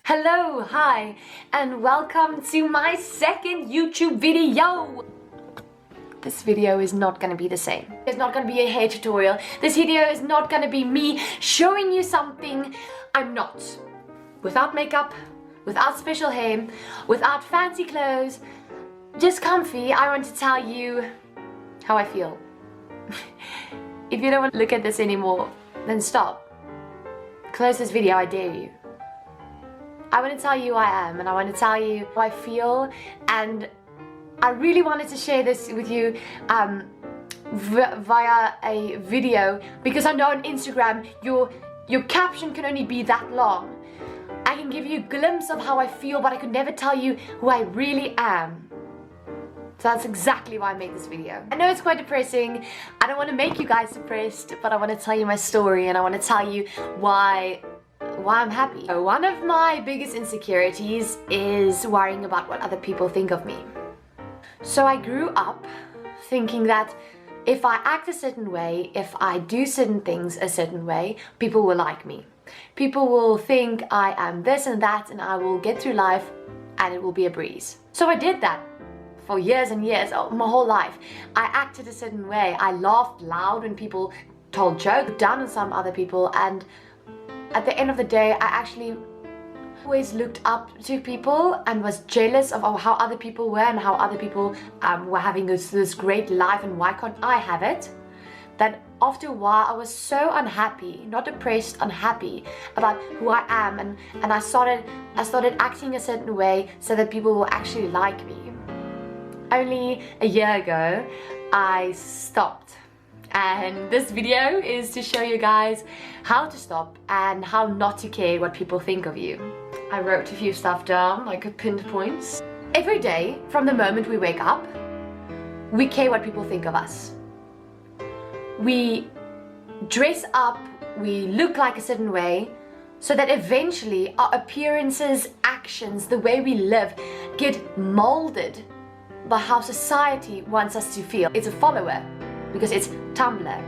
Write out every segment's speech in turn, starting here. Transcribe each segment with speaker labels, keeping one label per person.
Speaker 1: Hello, hi, and welcome to my second YouTube video. This video is not gonna be the same. It's not gonna be a hair tutorial. This video is not gonna be me showing you something I'm not. Without makeup, without special hair, without fancy clothes, just comfy, I want to tell you how I feel. If you don't want to look at this anymore, then stop. Close this video, I dare you. I want to tell you who I am, and I want to tell you how I feel, and I really wanted to share this with you via a video, because I know on Instagram your caption can only be that long. I can give you a glimpse of how I feel, but I could never tell you who I really am. So that's exactly why I made this video. I know it's quite depressing. I don't want to make you guys depressed, but I want to tell you my story, and I want to tell you why I'm happy. So one of my biggest insecurities is worrying about what other people think of me. So I grew up thinking that if I act a certain way, if I do certain things a certain way, people will like me. People will think I am this and that, and I will get through life and it will be a breeze. So I did that for years and years, my whole life. I acted a certain way. I laughed loud when people told jokes, down on some other people, and at the end of the day, I actually always looked up to people and was jealous of how other people were and how other people were having this great life, and why can't I have it? That after a while I was so unhappy, not depressed, unhappy about who I am, and I started acting a certain way so that people will actually like me. Only a year ago I stopped. And this video is to show you guys how to stop and how not to care what people think of you. I wrote a few stuff down, like pinned points. Every day, from the moment we wake up, we care what people think of us. We dress up, we look like a certain way, so that eventually our appearances, actions, the way we live get molded by how society wants us to feel. It's a follower, because it's Tumblr,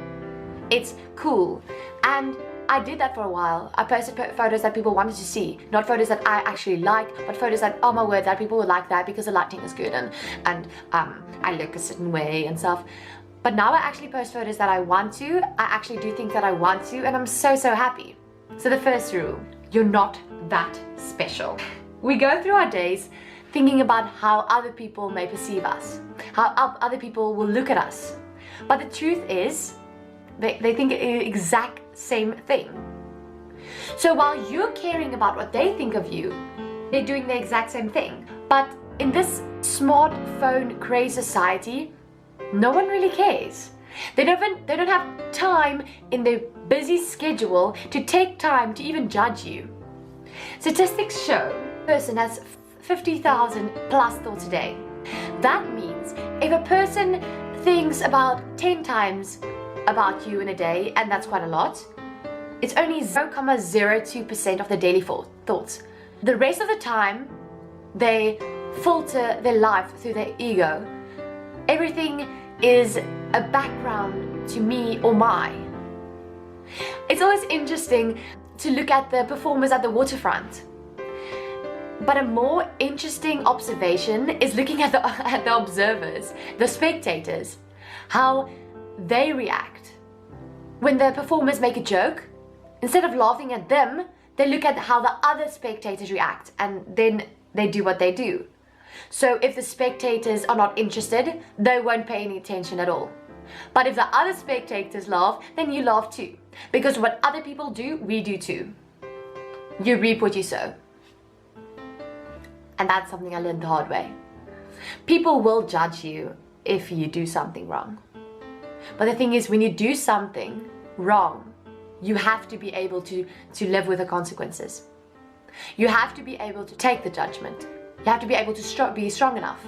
Speaker 1: it's cool, and I did that for a while. I posted photos that people wanted to see, not photos that I actually like, but photos that, oh my word, that people would like that because the lighting is good and I look a certain way and stuff. But now I actually post photos that I want to. I actually do think that I want to, and I'm so happy. So the first rule, you're not that special. We go through our days thinking about how other people may perceive us, how other people will look at us. But the truth is, they think the exact same thing. So while you're caring about what they think of you, they're doing the exact same thing. But in this smartphone crazy society, no one really cares. They don't have time in their busy schedule to take time to even judge you. Statistics show a person has 50,000 plus thoughts a day. That means if a person thinks about 10 times about you in a day, and that's quite a lot, it's only 0.02% of their daily thoughts. The rest of the time, they filter their life through their ego. Everything is a background to me or my. It's always interesting to look at the performers at the waterfront. But a more interesting observation is looking at the observers, the spectators, how they react. When the performers make a joke, instead of laughing at them, they look at how the other spectators react, and then they do what they do. So if the spectators are not interested, they won't pay any attention at all. But if the other spectators laugh, then you laugh too. Because what other people do, we do too. You reap what you sow. And that's something I learned the hard way. People will judge you if you do something wrong. But the thing is, when you do something wrong, you have to be able to live with the consequences. You have to be able to take the judgment. You have to be able to be strong enough.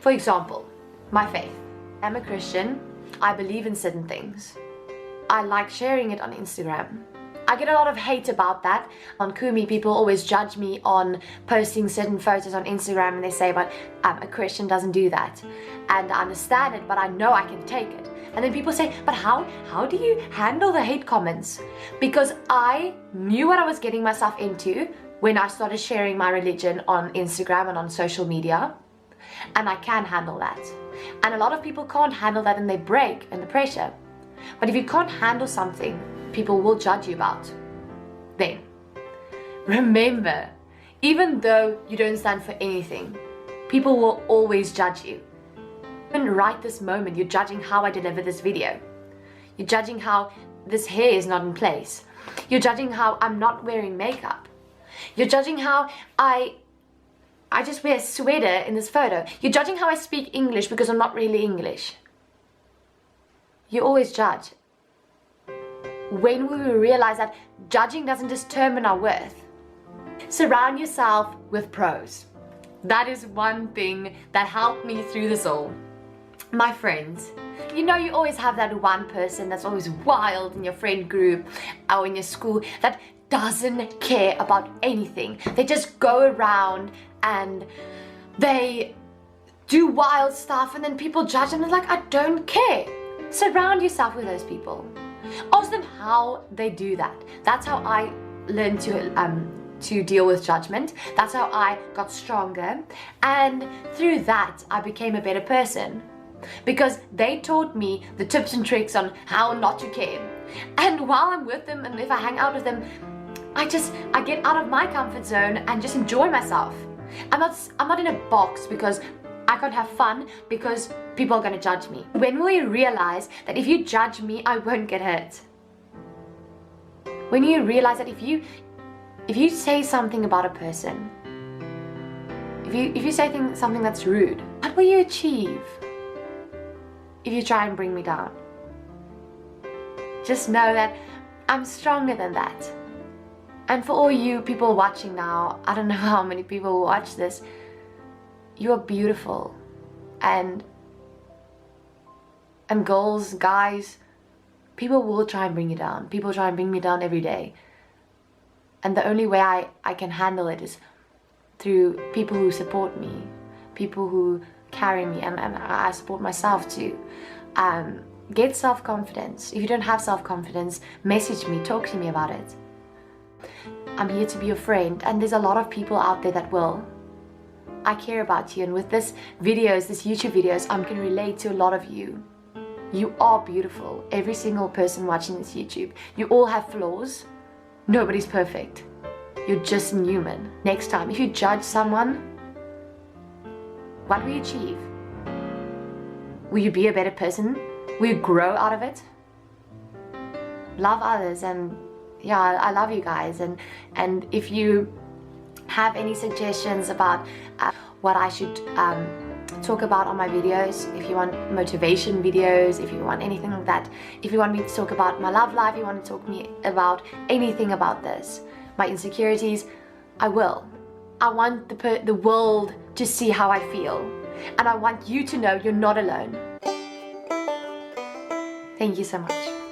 Speaker 1: For example, my faith. I'm a Christian. I believe in certain things. I like sharing it on Instagram. I get a lot of hate about that. On Kumi, people always judge me on posting certain photos on Instagram, and they say, but a Christian doesn't do that. And I understand it, but I know I can take it. And then people say, but how do you handle the hate comments? Because I knew what I was getting myself into when I started sharing my religion on Instagram and on social media, and I can handle that. And a lot of people can't handle that and they break under pressure. But if you can't handle something people will judge you about, then remember, even though you don't stand for anything, people will always judge you. Even right this moment, you're judging how I deliver this video. You're judging how this hair is not in place. You're judging how I'm not wearing makeup. You're judging how I just wear a sweater in this photo. You're judging how I speak English because I'm not really English. You always judge. When will we realize that judging doesn't determine our worth? Surround yourself with pros. That is one thing that helped me through this all. My friends. You know, you always have that one person that's always wild in your friend group or in your school that doesn't care about anything. They just go around and they do wild stuff and then people judge them and they're like, I don't care. Surround yourself with those people. Ask them how they do that. That's how I learned to deal with judgment. That's how I got stronger, and through that I became a better person, because they taught me the tips and tricks on how not to care. And while I'm with them and if I hang out with them, I get out of my comfort zone and just enjoy myself. I'm not in a box because I can't have fun because people are going to judge me. When will you realize that if you judge me, I won't get hurt? When you realize that if you say something about a person, if you say something that's rude, what will you achieve if you try and bring me down? Just know that I'm stronger than that. And for all you people watching now, I don't know how many people will watch this, you are beautiful. And girls, guys, people will try and bring you down. People try and bring me down every day. And the only way I can handle it is through people who support me, people who carry me, and I support myself too. Get self-confidence. If you don't have self-confidence, message me, talk to me about it. I'm here to be your friend, and there's a lot of people out there that will. I care about you, and with this YouTube videos, I can relate to a lot of you. You are beautiful. Every single person watching this YouTube. You all have flaws. Nobody's perfect. You're just human. Next time, if you judge someone, what will you achieve? Will you be a better person? Will you grow out of it? Love others, and yeah, I love you guys. And if you have any suggestions about what I should talk about on my videos, if you want motivation videos, if you want anything like that, if you want me to talk about my love life, you want to talk to me about anything about this, my insecurities, I will. I want the world to see how I feel, and I want you to know you're not alone. Thank you so much.